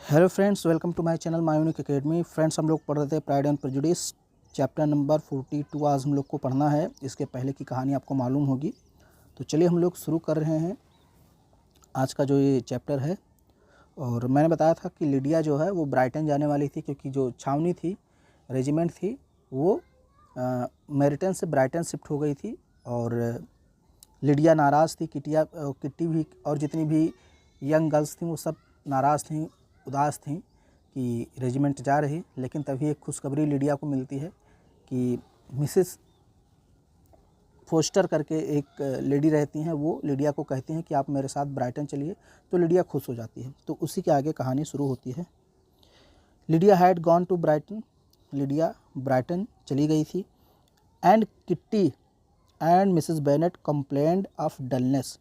Hello friends, welcome to my channel My Unique Academy. Friends, हम लोग पढ़ रहे थे Pride and Prejudice chapter number 42। आज हम लोग को पढ़ना है। इसके पहले की कहानी आपको मालूम होगी, तो चलिए हम लोग शुरू कर रहे हैं आज का जो ये चैप्टर है। और मैंने बताया था कि लिडिया जो है वो ब्राइटन जाने वाली थी, क्योंकि जो छावनी थी, रेजिमेंट थी, वो मेरिटन से ब्राइटन शिफ्ट हो गई थी। और लिडिया नाराज़ थी, किट्टी भी और जितनी भी यंग गर्ल्स थी वो सब नाराज़ थी, उदास थी कि रेजिमेंट जा रही। लेकिन तभी एक खुशखबरी लिडिया को मिलती है कि मिसेस फोस्टर करके एक लेडी रहती हैं, वो लिडिया को कहती हैं कि आप मेरे साथ ब्राइटन चलिए। तो लिडिया खुश हो जाती है। तो उसी के आगे कहानी शुरू होती है। Lydia had gone to Brighton. Lydia Brighton चली गई थी। And Kitty and Mrs Bennet complained of dullness.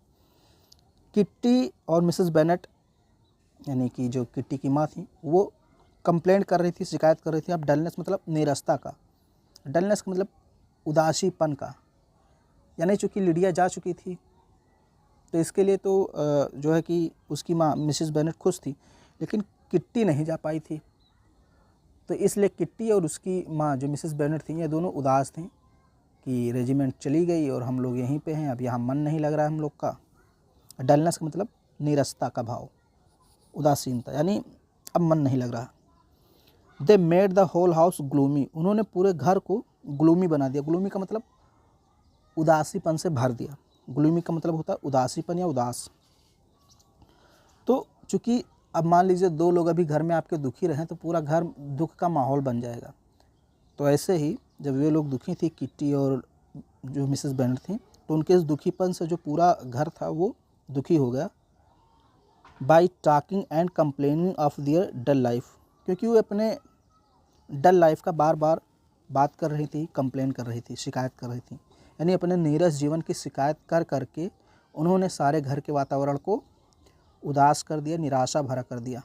Kitty और मिसेस बेनेट यानी कि जो किट्टी की माँ थी, वो कंप्लेंट कर रही थी, शिकायत कर रही थी। अब डलनेस मतलब नीरसता का, डलनेस का मतलब उदासीपन का। यानी चूँकि लिडिया जा चुकी थी, तो इसके लिए तो जो है कि उसकी माँ मिसेस बेनेट खुश थी, लेकिन किट्टी नहीं जा पाई थी। तो इसलिए किट्टी और उसकी माँ जो मिसेस बेनेट थी, ये दोनों उदास थीं कि रेजिमेंट चली गई और हम लोग यहीं पे हैं, अब यहाँ मन नहीं लग रहा है हम लोग का। डलनेस का मतलब नीरसता का भाव, उदासीनता, यानी अब मन नहीं लग रहा। They made the whole house gloomy. उन्होंने पूरे घर को ग्लूमी बना दिया। ग्लूमी का मतलब उदासीपन से भर दिया। ग्लूमी का मतलब होता है उदासीपन या उदास। तो चूँकि अब मान लीजिए दो लोग अभी घर में आपके दुखी रहें, तो पूरा घर दुख का माहौल बन जाएगा। तो ऐसे ही जब वे लोग दुखी थी, किट्टी और जो मिसेस बेनेट थी, तो उनके इस दुखीपन से जो पूरा घर था वो दुखी हो गया। By talking and complaining of their dull life, क्योंकि वो अपने डल लाइफ का बार बार बात कर रही थी, कंप्लेन कर रही थी, शिकायत कर रही थी। यानी अपने नीरस जीवन की शिकायत कर करके उन्होंने सारे घर के वातावरण को उदास कर दिया, निराशा भरा कर दिया।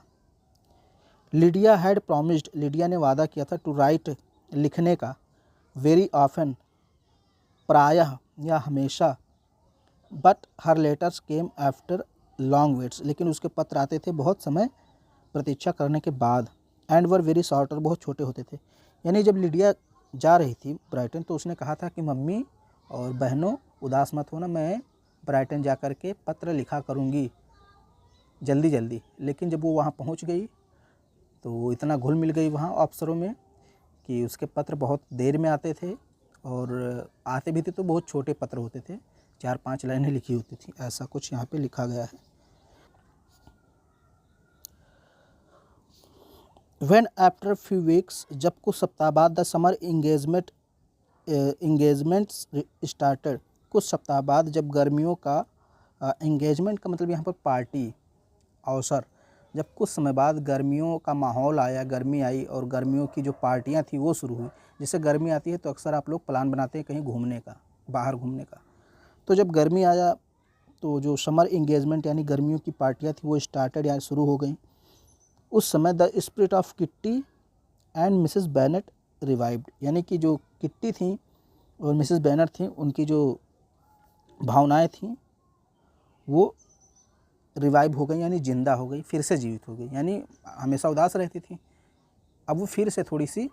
Lydia had promised. लिडिया ने वादा किया था टू राइट, लिखने का, वेरी ऑफन, प्रायः या हमेशा। But her letters came after long waits. लेकिन उसके पत्र आते थे बहुत समय प्रतीक्षा करने के बाद। एंड वर वेरी शॉर्ट, और बहुत छोटे होते थे। यानी जब लिडिया जा रही थी ब्राइटन, तो उसने कहा था कि मम्मी और बहनों उदास मत होना, मैं ब्राइटन जा कर के पत्र लिखा करूँगी जल्दी जल्दी। लेकिन जब वो वहाँ पहुँच गई, तो वो इतना घुल मिल गई वहाँ अफसरों में कि उसके पत्र बहुत देर में आते थे, और आते भी थे तो बहुत छोटे पत्र होते थे, 4-5 लाइनें लिखी होती थी। ऐसा कुछ यहाँ पे लिखा गया है। When after few weeks, जब कुछ सप्ताह बाद, द समर इंगेजमेंट्स स्टार्टेड, कुछ सप्ताह बाद जब गर्मियों का इंगेजमेंट का मतलब यहाँ पर पार्टी, अवसर, जब कुछ समय बाद गर्मियों का माहौल आया, गर्मी आई और गर्मियों की जो पार्टियाँ थी वो शुरू हुई। जैसे गर्मी आती है तो अक्सर आप लोग प्लान बनाते हैं कहीं घूमने का, बाहर घूमने का। तो जब गर्मी आया तो जो समर इंगेजमेंट यानी गर्मियों की पार्टियाँ थी वो स्टार्टेड यानी शुरू हो गई। उस समय the spirit of kitty and Mrs Bennett revived, यानी कि जो किट्टी थी और मिसेस बेनेट थी, उनकी जो भावनाएं थीं वो रिवाइव हो गई, यानी जिंदा हो गई, फिर से जीवित हो गई। यानी हमेशा उदास रहती थी, अब वो फिर से थोड़ी सी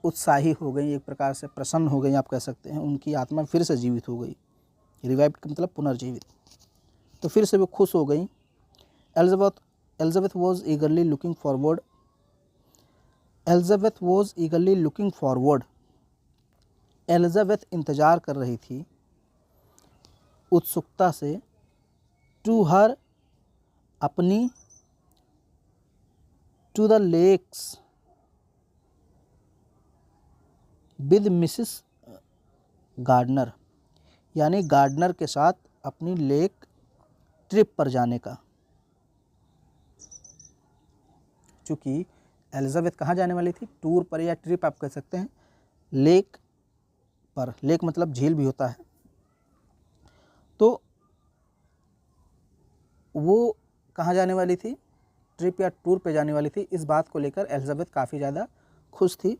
उत्साही हो गई, एक प्रकार से प्रसन्न हो गई, आप कह सकते हैं। उनकी आत्मा फिर से जीवित हो गई। रिवाइव का मतलब पुनर्जीवित। तो फिर से वो खुश हो गई। Elizabeth was eagerly looking forward. Elizabeth was eagerly looking forward. Elizabeth इंतज़ार कर रही थी उत्सुकता से, टू हर, अपनी, to the lakes, with Mrs Gardiner, यानी गार्डनर के साथ अपनी लेक ट्रिप पर जाने का। चूँकि एलिजाबेथ कहाँ जाने वाली थी? टूर पर या ट्रिप आप कह सकते हैं, लेक पर। लेक मतलब झील भी होता है। तो वो कहाँ जाने वाली थी? ट्रिप या टूर पे जाने वाली थी। इस बात को लेकर एलिजाबेथ काफ़ी ज़्यादा खुश थी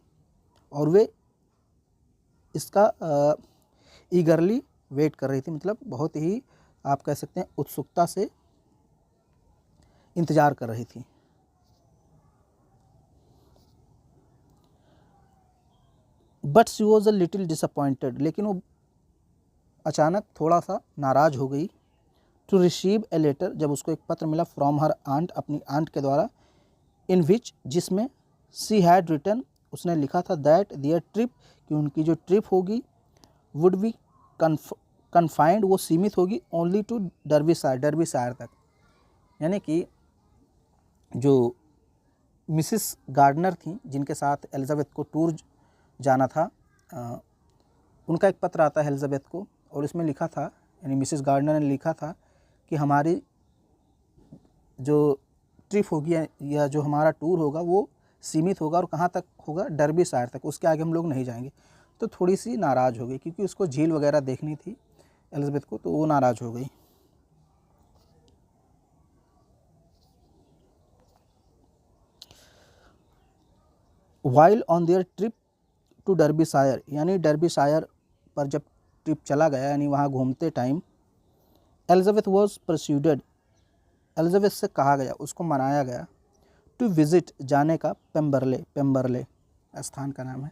और वे इसका ईगरली वेट कर रही थी, मतलब बहुत ही आप कह सकते हैं उत्सुकता से इंतज़ार कर रही थी। But she was a little disappointed, लेकिन वो अचानक थोड़ा सा नाराज़ हो गई। टू रिसीव ए लेटर, जब उसको एक पत्र मिला फ्रॉम हर आंट, अपनी आंट के द्वारा, इन विच, जिसमें सी हैड रिटन, उसने लिखा था दैट दियर ट्रिप, कि उनकी जो ट्रिप होगी वुड बी कन्फाइंड, वो सीमित होगी ओनली टू डर्बीशायर, डर्बीशायर तक। यानी कि जो मिसिस गार्डनर थी जिनके साथ एलिजाबेथ को टूर जाना था, उनका एक पत्र आता है एलिजाबेथ को, और इसमें लिखा था, यानी मिसिस गार्डनर ने लिखा था कि हमारी जो ट्रिप होगी या जो हमारा टूर होगा वो सीमित होगा, और कहाँ तक होगा, डर्बीशायर तक, उसके आगे हम लोग नहीं जाएंगे। तो थोड़ी सी नाराज़ हो गई, क्योंकि उसको झील वगैरह देखनी थी एलिजाबेथ को, तो वो नाराज़ हो गई। While on their trip to Derbyshire, यानी डर्बीशायर पर जब ट्रिप चला गया, यानी वहाँ घूमते time, Elizabeth was persuaded, Elizabeth से कहा गया, उसको मनाया गया, टू विज़िट, जाने का, पेम्बरले, पेम्बरले स्थान का नाम है।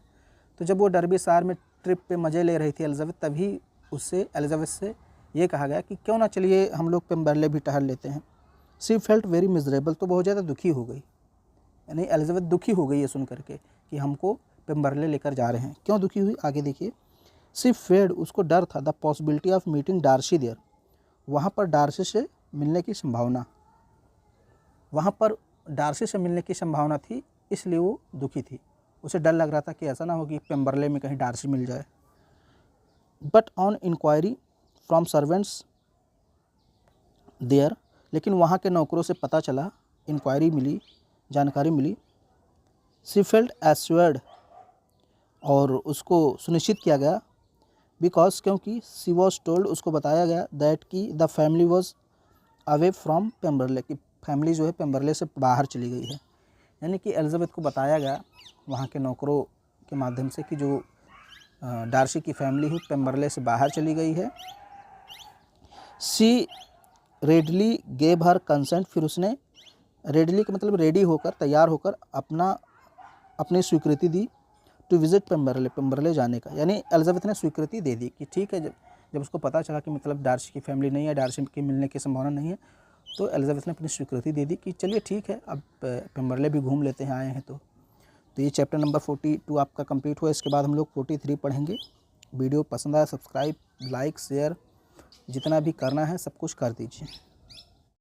तो जब वो डर्बीशायर में ट्रिप पे मज़े ले रही थी एलिजाबेथ, तभी उससे, एलिजाबेथ से ये कहा गया कि क्यों ना चलिए हम लोग पेम्बरले भी टहल लेते हैं। सी फेल्ट वेरी मिजरेबल, तो बहुत ज़्यादा दुखी हो गई, यानी एलिजाबेथ दुखी हो गई ये सुन करके कि हमको पेम्बरले लेकर जा रहे हैं। क्यों दुखी हुई, आगे देखिए। सी फेड, उसको डर था, the possibility of meeting Darcy there, वहाँ पर डार्सी से मिलने की संभावना, वहाँ पर डार्सी से मिलने की संभावना थी, इसलिए वो दुखी थी। उसे डर लग रहा था कि ऐसा ना हो कि पेम्बरले में कहीं डार्सी मिल जाए। But on inquiry from servants there, लेकिन वहाँ के नौकरों से पता चला, इंक्वायरी मिली, जानकारी मिली। सी फेल्ट एश्योर्ड, और उसको सुनिश्चित किया गया, बिकॉज, क्योंकि, सी वॉज टोल्ड, उसको बताया गया, दैट कि the family was away from Pemberley, की फैमिली जो है पेम्बरले से बाहर चली गई है। यानी कि एलिजाबेथ को बताया गया वहाँ के नौकरों के माध्यम से कि जो डार्सी की फैमिली है पेम्बरले से बाहर चली गई है। सी रेडली गेव हर कंसेंट, फिर उसने रेडली का मतलब रेडी होकर, तैयार होकर अपनी स्वीकृति दी, टू विज़िट पेम्बरले, पेम्बरले जाने का, यानी एलिजाबेथ ने स्वीकृति दे दी कि ठीक है। जब उसको पता चला कि मतलब डार्सी की फैमिली नहीं है, डार्सी के मिलने की संभावना नहीं है, तो एलिजाबेथ ने अपनी स्वीकृति दे दी कि चलिए ठीक है, अब पेम्बरले भी घूम लेते हैं, आए हैं तो। ये चैप्टर नंबर 42 आपका कंप्लीट हुआ। इसके बाद हम लोग 43 पढ़ेंगे। वीडियो पसंद आया सब्सक्राइब, लाइक, शेयर जितना भी करना है सब कुछ कर दीजिए।